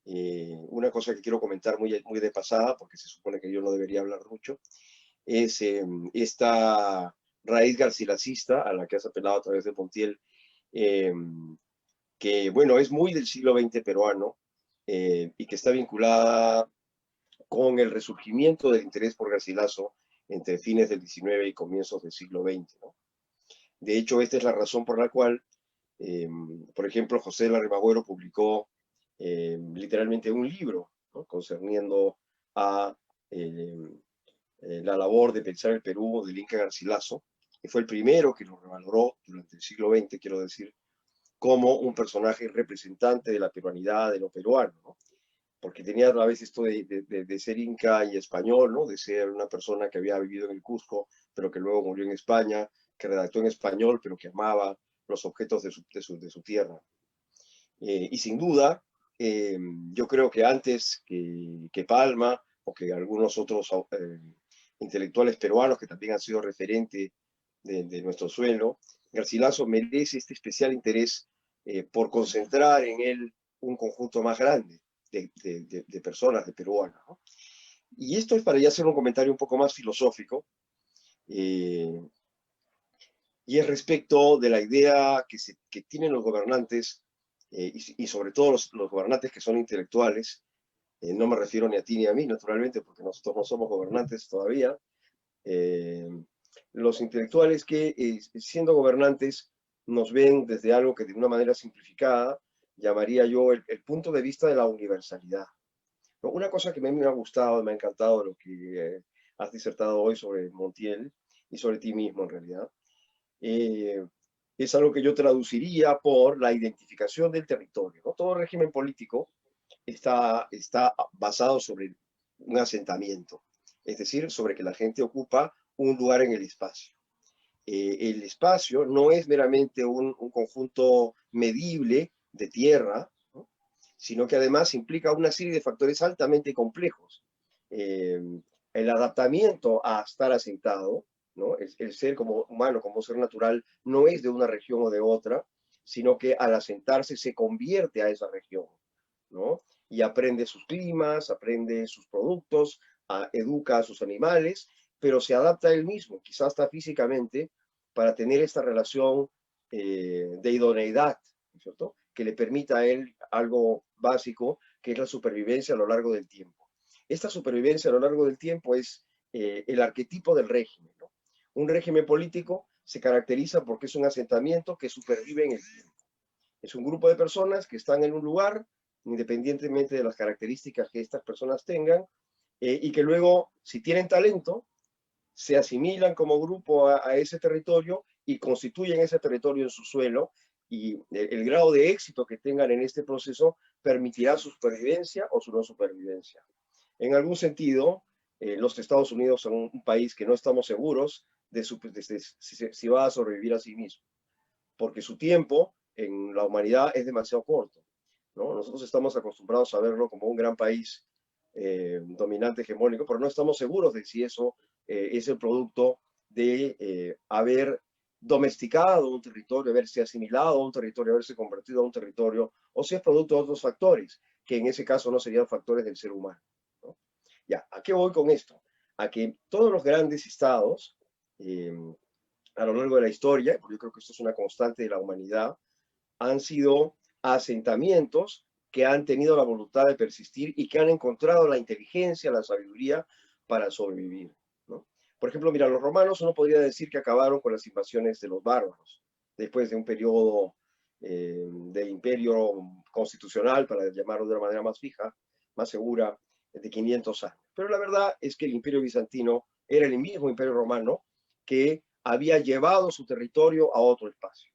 Una cosa que quiero comentar muy de pasada, porque se supone que yo no debería hablar mucho, es esta raíz garcilasista a la que has apelado a través de Montiel, que, bueno, es muy del siglo XX peruano, y que está vinculada con el resurgimiento del interés por Garcilaso entre fines del XIX y comienzos del siglo XX, ¿no? De hecho, esta es la razón por la cual, por ejemplo, José Larrimagüero publicó literalmente un libro, ¿no?, concerniendo a la labor de pensar el Perú del Inca Garcilaso, que fue el primero que lo revaloró durante el siglo XX, quiero decir, como un personaje representante de la peruanidad, de lo peruano, ¿no? Porque tenía a la vez esto de ser inca y español, ¿no? De ser una persona que había vivido en el Cusco, pero que luego murió en España, que redactó en español, pero que amaba los objetos de su tierra. Y sin duda, yo creo que antes que Palma, o que algunos otros intelectuales peruanos que también han sido referente de nuestro suelo, Garcilaso merece este especial interés por concentrar en él un conjunto más grande de personas, de peruanos, ¿no? Y esto es para ya hacer un comentario un poco más filosófico, y es respecto de la idea que tienen los gobernantes, y sobre todo los gobernantes que son intelectuales. No me refiero ni a ti ni a mí, naturalmente, porque nosotros no somos gobernantes todavía. Los intelectuales que, siendo gobernantes, nos ven desde algo que de una manera simplificada llamaría yo el punto de vista de la universalidad. ¿No? Una cosa que a mí me ha gustado, me ha encantado lo que has disertado hoy sobre Montiel y sobre ti mismo en realidad, es algo que yo traduciría por la identificación del territorio, ¿no? Todo régimen político está basado sobre un asentamiento, es decir, sobre que la gente ocupa un lugar en el espacio. El espacio no es meramente un conjunto medible de tierra, ¿no?, sino que además implica una serie de factores altamente complejos. El adaptamiento a estar asentado, ¿no?, el ser como humano, como ser natural, no es de una región o de otra, sino que al asentarse se convierte a esa región, ¿no? Y aprende sus climas, aprende sus productos, educa a sus animales, pero se adapta a él mismo, quizás hasta físicamente, para tener esta relación de idoneidad ¿no es cierto?, que le permita a él algo básico, que es la supervivencia a lo largo del tiempo. Esta supervivencia a lo largo del tiempo es el arquetipo del régimen, ¿no? Un régimen político se caracteriza porque es un asentamiento que supervive en el tiempo. Es un grupo de personas que están en un lugar, independientemente de las características que estas personas tengan, y que luego, si tienen talento, se asimilan como grupo a ese territorio y constituyen ese territorio en su suelo, y el grado de éxito que tengan en este proceso permitirá su supervivencia o su no supervivencia. En algún sentido, los Estados Unidos son un país que no estamos seguros de si va a sobrevivir a sí mismo, porque su tiempo en la humanidad es demasiado corto, ¿no? Nosotros estamos acostumbrados a verlo como un gran país dominante, hegemónico, pero no estamos seguros de si eso es el producto de haber domesticado un territorio, haberse asimilado a un territorio, haberse convertido a un territorio, o si es producto de otros factores, que en ese caso no serían factores del ser humano, ¿no? Ya, ¿a qué voy con esto? A que todos los grandes estados, a lo largo de la historia, porque yo creo que esto es una constante de la humanidad, han sido asentamientos que han tenido la voluntad de persistir y que han encontrado la inteligencia, la sabiduría para sobrevivir, ¿no? Por ejemplo, mira, los romanos uno podría decir que acabaron con las invasiones de los bárbaros, después de un periodo de imperio constitucional, para llamarlo de una manera más fija, más segura, de 500 años. Pero la verdad es que el imperio bizantino era el mismo imperio romano que había llevado su territorio a otro espacio,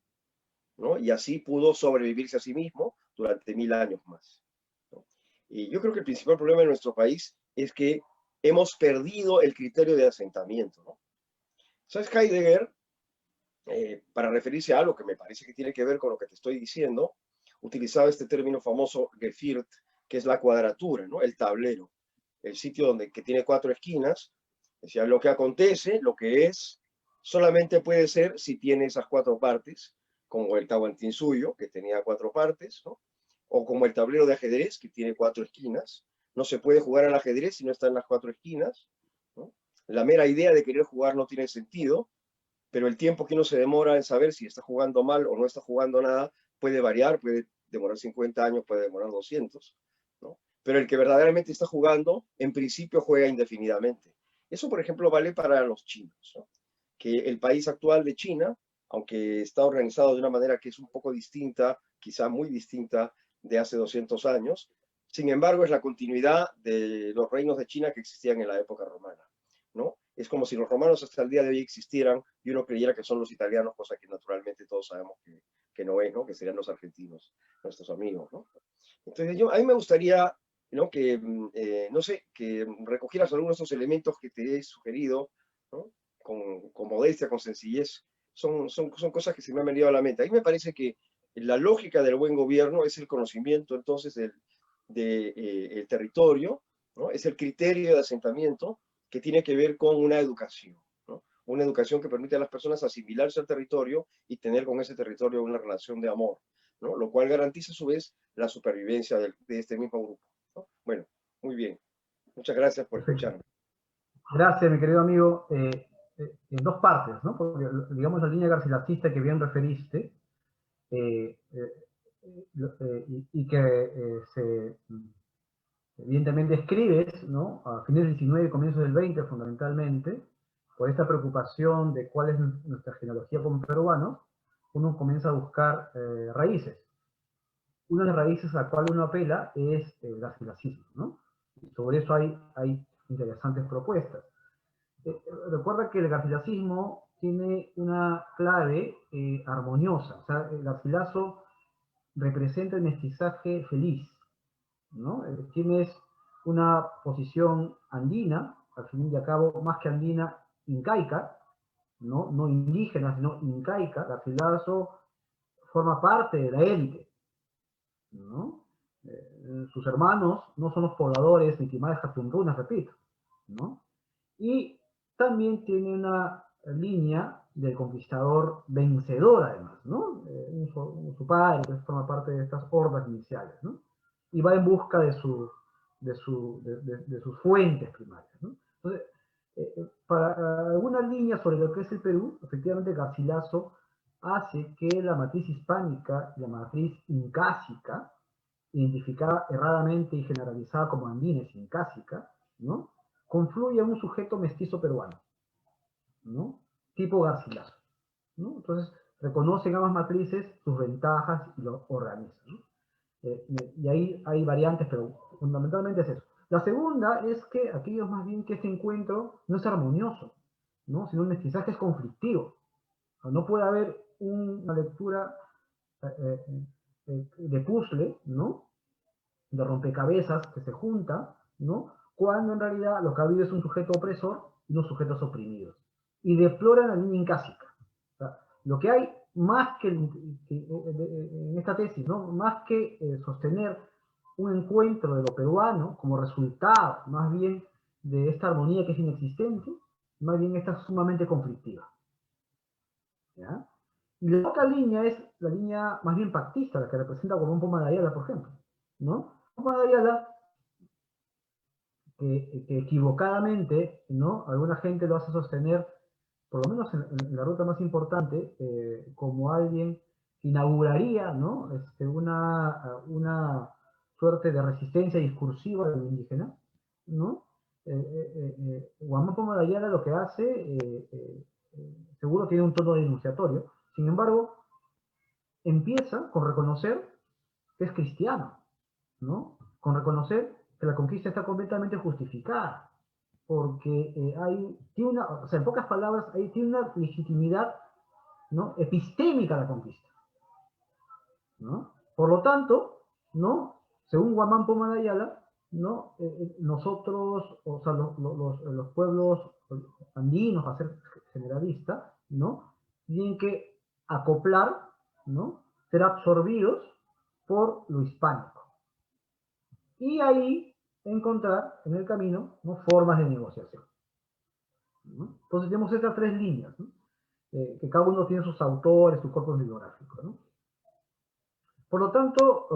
¿no? Y así pudo sobrevivirse a sí mismo durante 1000 años más, ¿no? Y yo creo que el principal problema de nuestro país es que hemos perdido el criterio de asentamiento, ¿no? ¿Sabes? Heidegger, para referirse a algo que me parece que tiene que ver con lo que te estoy diciendo, utilizaba este término famoso Geviert, que es la cuadratura, ¿no? El tablero, el sitio que tiene 4 esquinas. Decía, lo que acontece, lo que es, solamente puede ser si tiene esas 4 partes, como el Tahuantinsuyo, que tenía 4 partes, ¿no? O como el tablero de ajedrez, que tiene 4 esquinas. No se puede jugar al ajedrez si no está en las 4 esquinas, ¿no? La mera idea de querer jugar no tiene sentido, pero el tiempo que uno se demora en saber si está jugando mal o no está jugando nada puede variar, puede demorar 50 años, puede demorar 200, ¿no? Pero el que verdaderamente está jugando, en principio juega indefinidamente. Eso, por ejemplo, vale para los chinos, ¿no? Que el país actual de China, aunque está organizado de una manera que es un poco distinta, quizá muy distinta de hace 200 años, sin embargo es la continuidad de los reinos de China que existían en la época romana, ¿no? Es como si los romanos hasta el día de hoy existieran y uno creyera que son los italianos, cosa que naturalmente todos sabemos que no es, ¿no? Que serían los argentinos, nuestros amigos, ¿no? Entonces, a mí me gustaría, ¿no? Que, no sé, que recogieras algunos de esos elementos que te he sugerido, ¿no? Con modestia, con sencillez. Son cosas que se me han venido a la mente. A mí me parece que la lógica del buen gobierno es el conocimiento, entonces, del territorio, ¿no? Es el criterio de asentamiento que tiene que ver con una educación, ¿no? Una educación que permite a las personas asimilarse al territorio y tener con ese territorio una relación de amor, ¿no? Lo cual garantiza a su vez la supervivencia de este mismo grupo, ¿no? Bueno, muy bien. Muchas gracias por Perfecto. escucharme. Gracias, mi querido amigo. En dos partes, ¿no? Porque, digamos, la línea garcilacista que bien referiste, y que evidentemente escribes, ¿no? A fines del 19 y comienzos del 20, fundamentalmente, por esta preocupación de cuál es nuestra genealogía como peruanos, uno comienza a buscar raíces. Una de las raíces a la cual uno apela es el garcilacismo, ¿no? Y sobre eso hay interesantes propuestas. Recuerda que el garcilacismo tiene una clave armoniosa. O sea, el garcilaso representa el mestizaje feliz, ¿no? Tienes una posición andina, al fin y al cabo, más que andina, incaica, ¿no? No indígena, sino incaica. Garcilaso forma parte de la élite, ¿no? Sus hermanos no son los pobladores ni Quimades Catundunas, repito, ¿no? Y también tiene una línea del conquistador vencedor, además, ¿no? Su padre, que forma parte de estas hordas iniciales, ¿no? Y va en busca de sus fuentes primarias, ¿no? Entonces, para alguna línea sobre lo que es el Perú, efectivamente Garcilaso hace que la matriz hispánica y la matriz incásica, identificada erradamente y generalizada como andines incásica, ¿no?, confluye en un sujeto mestizo peruano, ¿no?, tipo Garcilaso, ¿no? Entonces, reconocen ambas matrices sus ventajas y lo organizan, ¿no? Y ahí hay variantes, pero fundamentalmente es eso. La segunda es que aquellos más bien que este encuentro no es armonioso, ¿no?, sino un mestizaje es conflictivo. O sea, no puede haber una lectura de puzzle, ¿no?, de rompecabezas que se junta, ¿no?, cuando en realidad lo que ha habido es un sujeto opresor y unos sujetos oprimidos. Y deploran la línea incásica. O sea, lo que hay más que en esta tesis, ¿no?, más que sostener un encuentro de lo peruano como resultado más bien de esta armonía que es inexistente, más bien está sumamente conflictiva, ¿ya? Y la otra línea es la línea más bien pactista, la que representa como un Poma de Ayala, por ejemplo, ¿no? Poma de Ayala, que equivocadamente, ¿no?, alguna gente lo hace sostener, por lo menos en la ruta más importante, como alguien que inauguraría, ¿no?, una suerte de resistencia discursiva de lo indígena, ¿no? Guamán Poma de Ayala lo que hace, seguro tiene un tono denunciatorio, sin embargo, empieza con reconocer que es cristiano, ¿no?, con reconocer que la conquista está completamente justificada, porque tiene una, o sea, en pocas palabras, tiene una legitimidad, ¿no?, epistémica la conquista, ¿no? Por lo tanto, ¿no?, según Guamán Poma de Ayala, ¿no?, nosotros, o sea, los pueblos andinos, para ser generalista, ¿no?, tienen que acoplar, ¿no?, ser absorbidos por lo hispánico. Y ahí encontrar en el camino, ¿no?, formas de negociación, ¿no? Entonces tenemos estas tres líneas, ¿no?, que cada uno tiene sus autores, sus corpus bibliográficos, ¿no? Por lo tanto,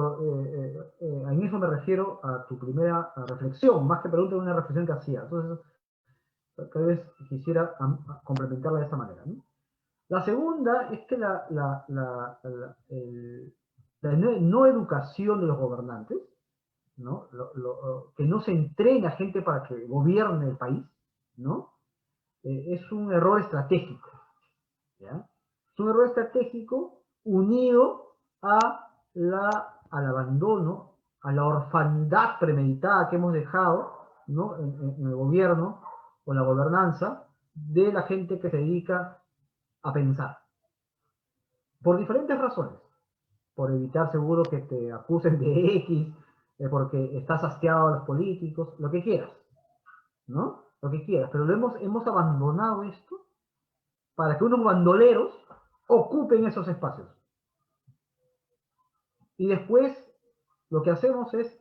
a eso me refiero a tu primera reflexión, más que pregunta, una reflexión que hacía. Entonces, tal vez quisiera complementarla de esa manera, ¿no? La segunda es que la no educación de los gobernantes, ¿no?, que no se entrena gente para que gobierne el país, ¿no?, es un error estratégico, ¿ya? Es un error estratégico unido al abandono, a la orfandad premeditada que hemos dejado, ¿no?, en el gobierno o en la gobernanza de la gente que se dedica a pensar. Por diferentes razones. Por evitar seguro que te acusen de X, porque estás hastiado a los políticos, lo que quieras, ¿no? Lo que quieras. Pero hemos abandonado esto para que unos bandoleros ocupen esos espacios. Y después lo que hacemos es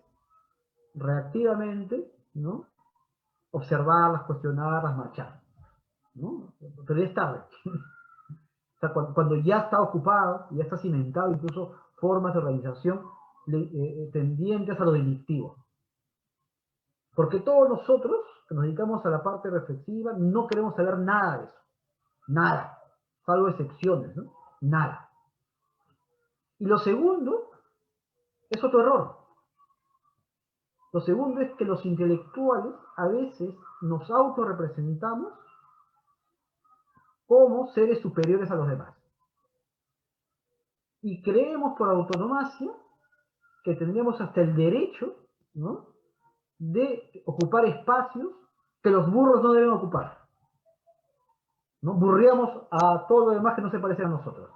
reactivamente, ¿no?, observarlas, cuestionarlas, marchar, ¿no? Pero ya es tarde. O sea, cuando ya está ocupado, ya está cimentado incluso formas de organización tendientes a lo delictivo. Porque todos nosotros que nos dedicamos a la parte reflexiva no queremos saber nada de eso. Nada. Salvo excepciones, ¿no? Nada. Y lo segundo es otro error. Lo segundo es que los intelectuales a veces nos autorrepresentamos como seres superiores a los demás. Y creemos por autonomacia que tendríamos hasta el derecho, ¿no?, de ocupar espacios que los burros no deben ocupar, ¿no? Burriamos a todo lo demás que no se parece a nosotros.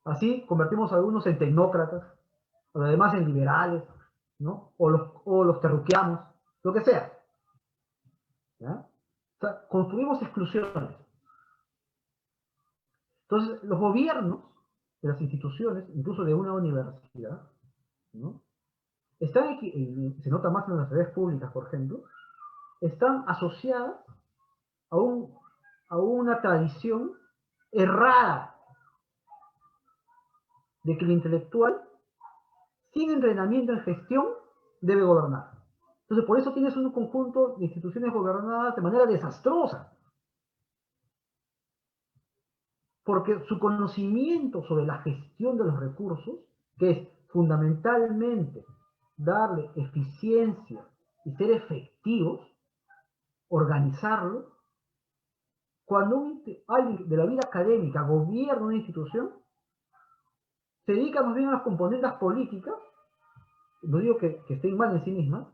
Así convertimos a algunos en tecnócratas, a los demás en liberales, ¿no?, o los terruqueamos, lo que sea, ¿ya? O sea, construimos exclusiones. Entonces, los gobiernos de las instituciones, incluso de una universidad, ¿no?, están aquí, se nota más en las universidades públicas, por ejemplo, están asociadas a una tradición errada de que el intelectual, sin entrenamiento en gestión, debe gobernar. Entonces, por eso tienes un conjunto de instituciones gobernadas de manera desastrosa. porque su conocimiento sobre la gestión de los recursos, que es fundamentalmente darle eficiencia y ser efectivos, organizarlo, cuando alguien de la vida académica gobierna una institución, se dedica más bien a las componentes políticas, no digo que estén mal en sí mismas,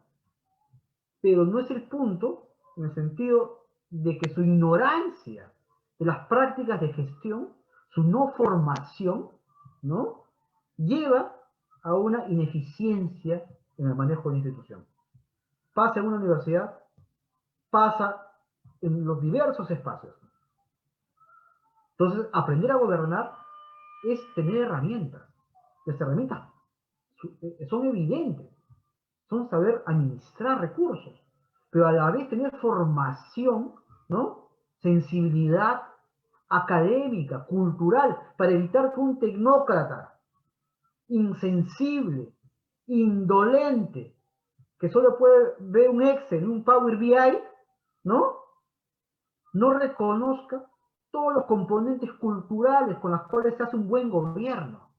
pero no es el punto, en el sentido de que su ignorancia de las prácticas de gestión, su no formación, ¿no?, lleva a una ineficiencia en el manejo de la institución. Pasa en una universidad, pasa en los diversos espacios. Entonces, aprender a gobernar es tener herramientas. Las herramientas son evidentes, son saber administrar recursos, pero a la vez tener formación, ¿no?, sensibilidad académica, cultural, para evitar que un tecnócrata insensible, indolente, que solo puede ver un Excel, un Power BI, ¿no?, no reconozca todos los componentes culturales con los cuales se hace un buen gobierno.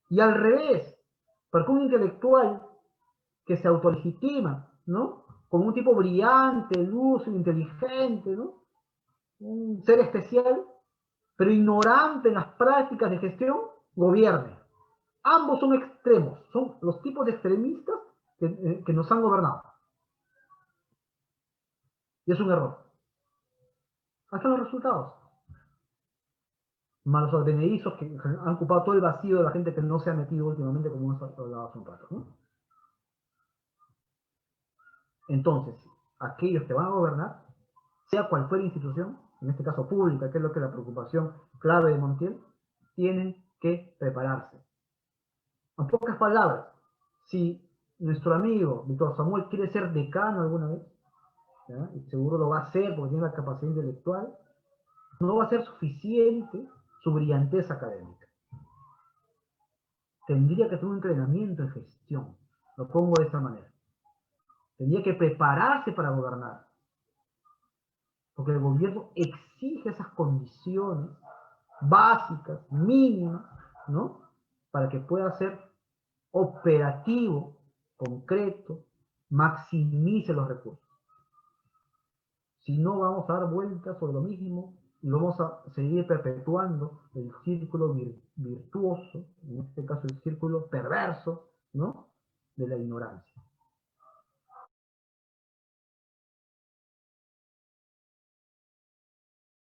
Y al revés, porque un intelectual que se autolegitima, ¿no?, como un tipo brillante, lúcido, inteligente, ¿no?, un ser especial, pero ignorante en las prácticas de gestión, gobierne. Ambos son extremos, son los tipos de extremistas que nos han gobernado. Y es un error. Ahí están los resultados. Más los advenedizos que han ocupado todo el vacío de la gente que no se ha metido últimamente, como hemos hablado hace un rato, ¿no? Entonces, aquellos que van a gobernar, sea cual fuera la institución, en este caso pública, que es lo que es la preocupación clave de Montiel, tienen que prepararse. En pocas palabras, si nuestro amigo Víctor Samuel quiere ser decano alguna vez, ¿ya?, y seguro lo va a hacer porque tiene la capacidad intelectual, no va a ser suficiente su brillantez académica. Tendría que tener un entrenamiento en gestión, lo pongo de esa manera. Tendría que prepararse para gobernar, porque el gobierno exige esas condiciones básicas, mínimas, ¿no?, para que pueda ser operativo, concreto, maximice los recursos. Si no, vamos a dar vueltas sobre lo mismo y vamos a seguir perpetuando el círculo virtuoso, en este caso el círculo perverso, ¿no?, de la ignorancia.